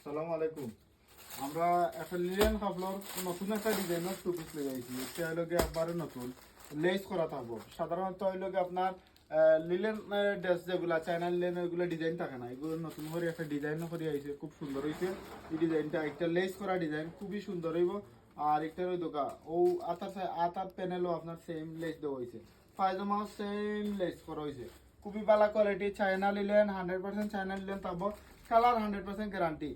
আসসালামু আলাইকুম। আমরা একটা লিলেন কাপড় নতুন একটা ডিজাইনের টু পিস লাগাইছি। এটা হলো গিয়ে একবারে নতুন লেস করা থাকবো। সাধারণত হইলো গিয়ে আপনার লিলেন ড্রেস যেগুলা চায়না লিলেন ওইগুলো ডিজাইন থাকে না, এগুলো নতুন করে একটা ডিজাইন করে আইছে, খুব সুন্দর হয়েছে। এই ডিজাইনটা একটা লেস করা ডিজাইন, খুবই সুন্দর হইব। আর একটা ওই দোকা ও আতার প্যানেলও আপনার সেম লেস দেওয়া হয়েছে, পায়জামাও সেম লেস করা হয়েছে। খুবই ভালো quality, China linen 100% China linen পাবো। Colour 100% guarantee.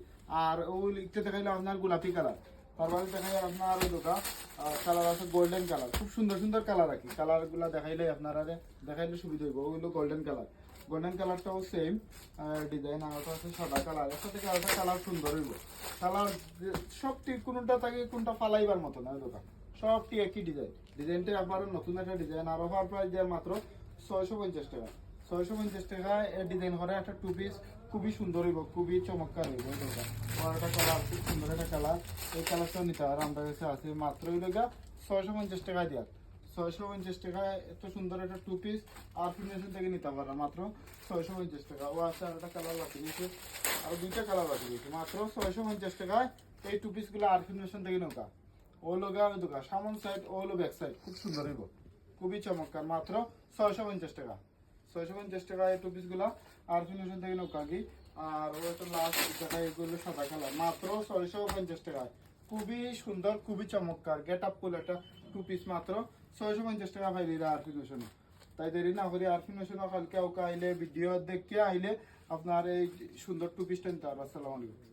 আর ওই লিখতে দেখাইলে আপনার গোলাপি কালার, তারপরে দেখাই আপনার ওই দোকা কালার আছে গোল্ডেন কালার, খুব সুন্দর সুন্দর কালার আর কি। কালারগুলো দেখাইলে আপনারা দেখাইলে সুবিধা হইব। ওগুলো গোল্ডেন কালার, গোল্ডেন কালারটাও সেম ডিজাইন। আর ওটা আছে সাদা কালার, এর সাথে আরেকটা কালার সুন্দর হইব। কালার সবটি কোনটা থাকে কোনটা ফালাইবার মতো না, ওই দোকান সবটি একই ডিজাইন। ডিজাইনটা একবারে নতুন একটা ডিজাইন। আর অফার প্রাইস দেয় মাত্র 650 টাকা। 650 টাকায় ডিজাইন করে একটা টু পিস, খুবই সুন্দর হইব, খুবই চমৎকার হইব। একটা কালার, খুব সুন্দর একটা কালার। এই কালারটাও নিতে আর আমাদের কাছে আছে মাত্র হইল 650 টাকায় দেওয়ার। 650 টাকায় এত সুন্দর একটা টু পিস আর ফিনিশন থেকে নিতে পারা মাত্র 650 টাকা। ও আছে আর একটা কালার বাকি দিয়েছে, আর দুইটা কালার বাকি দিয়েছে মাত্র 650 টাকায়। এই টু পিসগুলো আর ফিনিশন থেকে নৌকা ও লগা ওই দোকা সামন সাইড ও হলো ব্যাক সাইড, খুব সুন্দর হইব, খুবই চমৎকার। মাত্র 650 টাকা। 650 টাকা এই টু পিসগুলা আর ফিনিশন থেকে নৌকা কি। আর ও একটা লাস্ট দেখা এগুলো সাদা কালার, মাত্র 650 টাকায়। খুবই সুন্দর, খুবই চমৎকার গেট আপ ফুল একটা টু পিস, মাত্র 650 টাকা পাইলি আর ফিনিশন। তাই দেরি না করি আর ফিনিশন কালকে আইলে ভিডিও দেখে আইলে আপনার এই সুন্দর টু পিসটা নিতে পারবে। আসসালামু আলাইকুম।